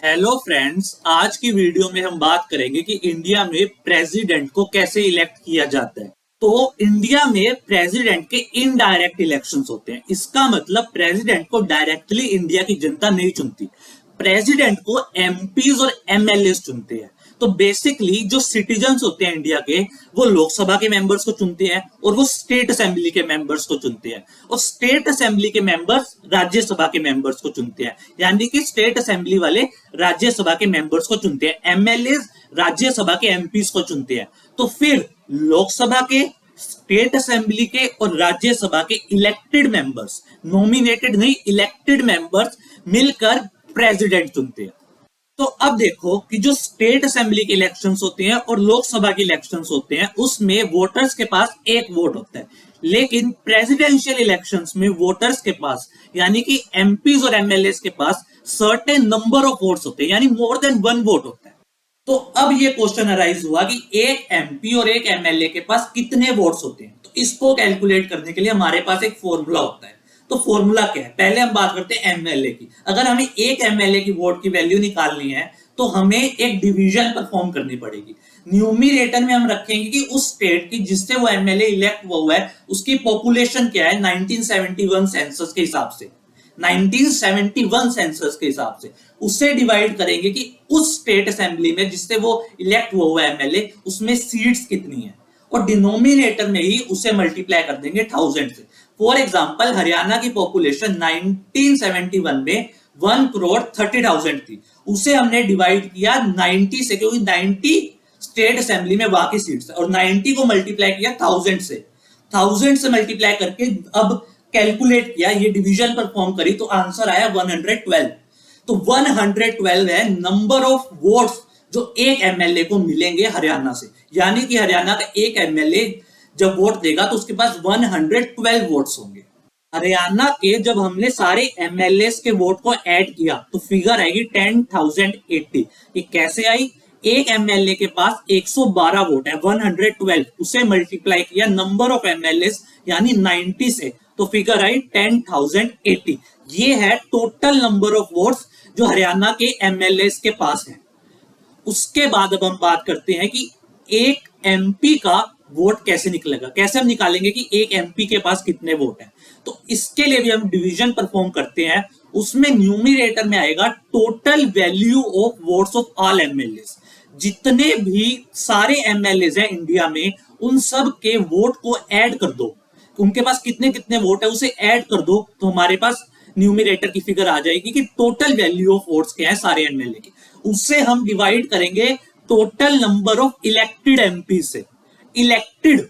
Hello friends, आज की video में हम बात करेंगे कि इंडिया में प्रेसिडेंट को कैसे इलेक्ट किया जाता है। तो इंडिया में प्रेसिडेंट के इनडायरेक्ट इलेक्शंस होते हैं। इसका मतलब प्रेसिडेंट को डायरेक्टली इंडिया की जनता नहीं चुनती, प्रेसिडेंट को एमपीज और एमएलए चुनते हैं। तो बेसिकली जो सिटीजन्स होते हैं इंडिया के, वो लोकसभा के मेंबर्स को चुनते हैं और वो स्टेट असेंबली के मेंबर्स को चुनते हैं, और स्टेट असेंबली के मेंबर्स राज्यसभा के मेंबर्स को चुनते हैं। यानी कि स्टेट असेंबली वाले राज्यसभा के मेंबर्स को चुनते हैं, एमएलए राज्यसभा के एमपीज को चुनते हैं। तो फिर लोकसभा के, स्टेट असेंबली के और राज्यसभा के इलेक्टेड मेंबर्स, नॉमिनेटेड नहीं इलेक्टेड मेंबर्स मिलकर प्रेसिडेंट चुनते हैं। तो अब देखो कि जो स्टेट असेंबली के इलेक्शंस होते हैं और लोकसभा के इलेक्शंस होते हैं, उसमें वोटर्स के पास एक वोट होता है। लेकिन प्रेसिडेंशियल इलेक्शंस में वोटर्स के पास, यानी कि एमपीज और एमएलए के पास सर्टेन नंबर ऑफ वोट्स होते हैं, यानी मोर देन वन वोट होता है। तो अब ये क्वेश्चन अराइज हुआ कि एक एमपी और एक एमएलए के पास कितने वोट्स होते हैं। तो इसको कैलकुलेट करने के लिए हमारे पास एक फॉर्मूला होता है। तो फॉर्मूला क्या है? पहले हम बात करते हैं एमएलए की। अगर हमें एक एमएलए की वोट की वैल्यू निकालनी है तो हमें एक डिवीजन परफॉर्म करनी पड़ेगी। न्यूमिरेटर में हम रखेंगे कि उस स्टेट की जिससे वो एमएलए इलेक्ट हुआ है उसकी पॉपुलेशन क्या है 1971 सेंसस के हिसाब से। 1971 सेंसस के हिसाब से उससे डिवाइड करेंगे कि उस स्टेट असेंबली में जिससे वो इलेक्ट हुआ है एमएलए, उसमें सीट्स कितनी है, और डिनोमिनेटर में ही उसे मल्टीप्लाई कर देंगे 1000 से। फॉर एग्जाम्पल, हरियाणा की पॉपुलेशन 1971 में 1,30,00,000 थी, उसे हमने डिवाइड किया 90 से, क्योंकि 90 स्टेट असेंबली में बाकी सीट्स है, और 90 को मल्टीप्लाई किया 1000 से। 1000 से मल्टीप्लाई करके अब कैलकुलेट किया, ये डिवीजन परफॉर्म करी, तो आंसर आया 112। तो 112 है नंबर ऑफ वोट्स जो एक एमएलए को मिलेंगे हरियाणा से। यानी कि हरियाणा का एक एमएलए जब वोट देगा तो उसके पास 112 वोट्स होंगे। हरियाणा के जब हमने सारे एमएलए के वोट को ऐड किया तो फिगर आएगी 10,080। ये कैसे आई? एक एमएलए के पास 112 वोट है, 112, उसे मल्टीप्लाई किया नंबर ऑफ एमएलए यानी 90 से, तो फिगर आई 10,080। ये है टोटल नंबर ऑफ वोट्स जो हरियाणा के एमएलए के पास है। उसके बाद अब हम बात करते हैं कि एक एमपी का वोट कैसे निकलेगा, कैसे हम निकालेंगे कि एक एमपी के पास कितने वोट हैं। तो इसके लिए भी हम डिवीजन परफॉर्म करते हैं। उसमें न्यूमिरेटर में आएगा total value of votes of all MLA. जितने भी सारे एमएलए हैं इंडिया में, उन सब के वोट को ऐड कर दो, उनके पास कितने कितने वोट है उसे ऐड कर दो, तो हमारे पास न्यूमिरेटर की फिगर आ जाएगी कि टोटल वैल्यू ऑफ वोट्स क्या है सारे एमएलए की। उससे हम डिवाइड करेंगे total number of elected MP से। इलेक्टेड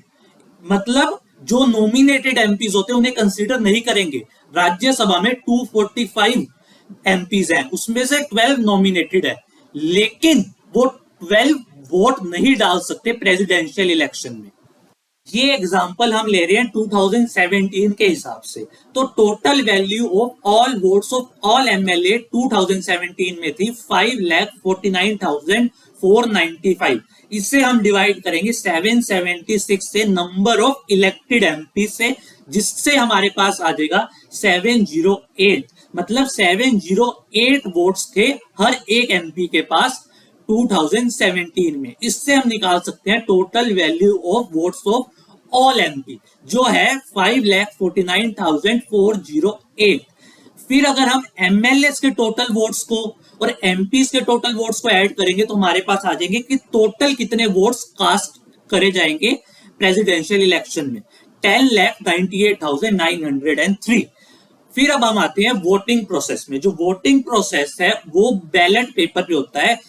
मतलब जो नॉमिनेटेड एमपीज होते हैं उन्हें कंसीडर नहीं करेंगे। राज्यसभा में 245 एमपीज हैं, उसमें से 12 नॉमिनेटेड है, लेकिन वो 12 वोट नहीं डाल सकते प्रेसिडेंशियल इलेक्शन में। ये एग्जांपल हम ले रहे हैं 2017 के हिसाब से। तो total value of all votes of all MLA 2017 में थी 5,49,495। इससे हम डिवाइड करेंगे 776 से नंबर ऑफ इलेक्टेड एमपी से, जिससे हमारे पास आ जाएगा 708। मतलब 708 वोट्स थे हर एक एमपी के पास 2017 में। इससे हम निकाल सकते हैं total value of votes of all MP, जो है 5,49,408। फिर अगर हम एमएलए के टोटल वोट्स को और एमपी के टोटल वोट्स को ऐड करेंगे तो हमारे पास आ जाएंगे कि टोटल कितने वोट्स कास्ट करे जाएंगे प्रेसिडेंशियल इलेक्शन में, 10,98,903। फिर अब हम आते हैं वोटिंग प्रोसेस में। जो वोटिंग प्रोसेस है वो बैलेट पेपर पे होता है,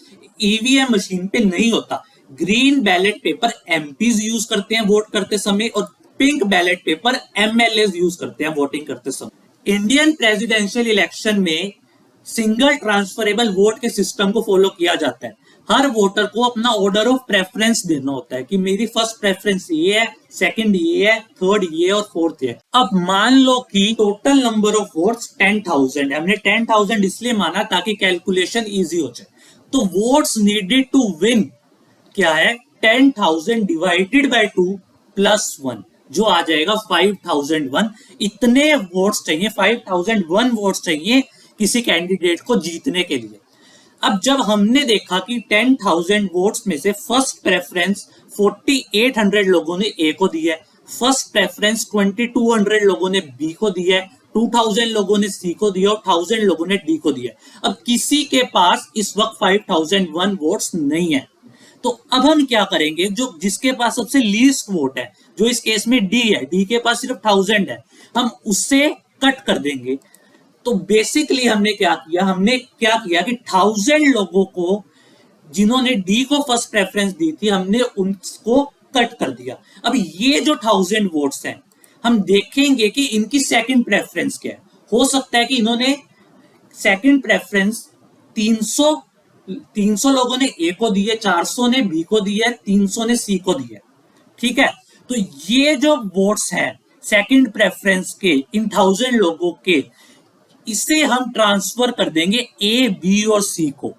ईवीएम मशीन पे नहीं होता। Green ballot paper MPs use करते हैं वोट करते समय, और pink ballot paper MLA use करते हैं वोटिंग करते समय। इंडियन प्रेसिडेंशियल इलेक्शन में सिंगल ट्रांसफरेबल वोट के सिस्टम को फॉलो किया जाता है। हर वोटर को अपना ऑर्डर ऑफ प्रेफरेंस देना होता है कि मेरी फर्स्ट प्रेफरेंस ये है, सेकंड ये है, थर्ड ये और फोर्थ ये। अब मान लो कि टोटल नंबर ऑफ वोट्स 10,000 है। हमने 10,000 इसलिए माना ताकि कैलकुलेशन इजी हो जाए। तो वोट्स नीडेड टू विन क्या है? 10,000 डिवाइडेड बाय 2 प्लस 1, जो आ जाएगा 5001। इतने वोट्स चाहिए, 5001 वोट्स चाहिए किसी कैंडिडेट को जीतने के लिए। अब जब हमने देखा कि 10,000 वोट्स में से फर्स्ट प्रेफरेंस 4800 लोगों ने ए को दिया है, फर्स्ट प्रेफरेंस 2200 लोगों ने बी को दिया है, 2000 लोगों ने सी को दिया और 1000 लोगों ने डी को दिया। अब किसी के पास इस वक्त 5001 वोट्स नहीं है, तो अब हम क्या करेंगे, जो जिसके पास सबसे लीस्ट वोट है, जो इस केस में डी है, डी के पास सिर्फ 1000 है, हम उससे कट कर देंगे। तो बेसिकली हमने क्या किया कि 1000 लोगों को जिन्होंने डी को फर्स्ट प्रेफरेंस दी थी, हमने उनको कट कर दिया। अब ये जो 1000 वोट्स हैं, हम देखेंगे कि इनकी सेकंड प्रेफरेंस क्या है। हो सकता है कि इन्होंने सेकंड प्रेफरेंस 300 लोगों ने ए को दी है, 400 ने बी को दी है, 300 ने सी को दी है, ठीक है। तो ये जो वोट्स हैं सेकंड प्रेफरेंस के, इन 1000 लोगों के, इसे हम ट्रांसफर कर देंगे ए, बी और सी को,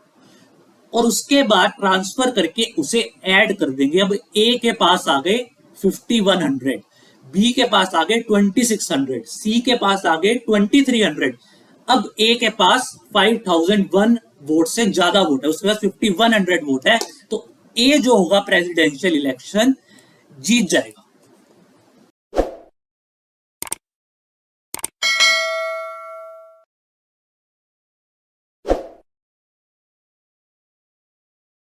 और उसके बाद ट्रांसफर करके उसे ऐड कर देंगे। अब ए के पास आ गए 5100, बी के पास आ गए 2600, सी के पास आ गए 2300। अब ए के पास 5001 वोट से ज्यादा वोट है, उसके पास 5100 वोट है, तो ए जो होगा प्रेसिडेंशियल इलेक्शन जीत जाएगा।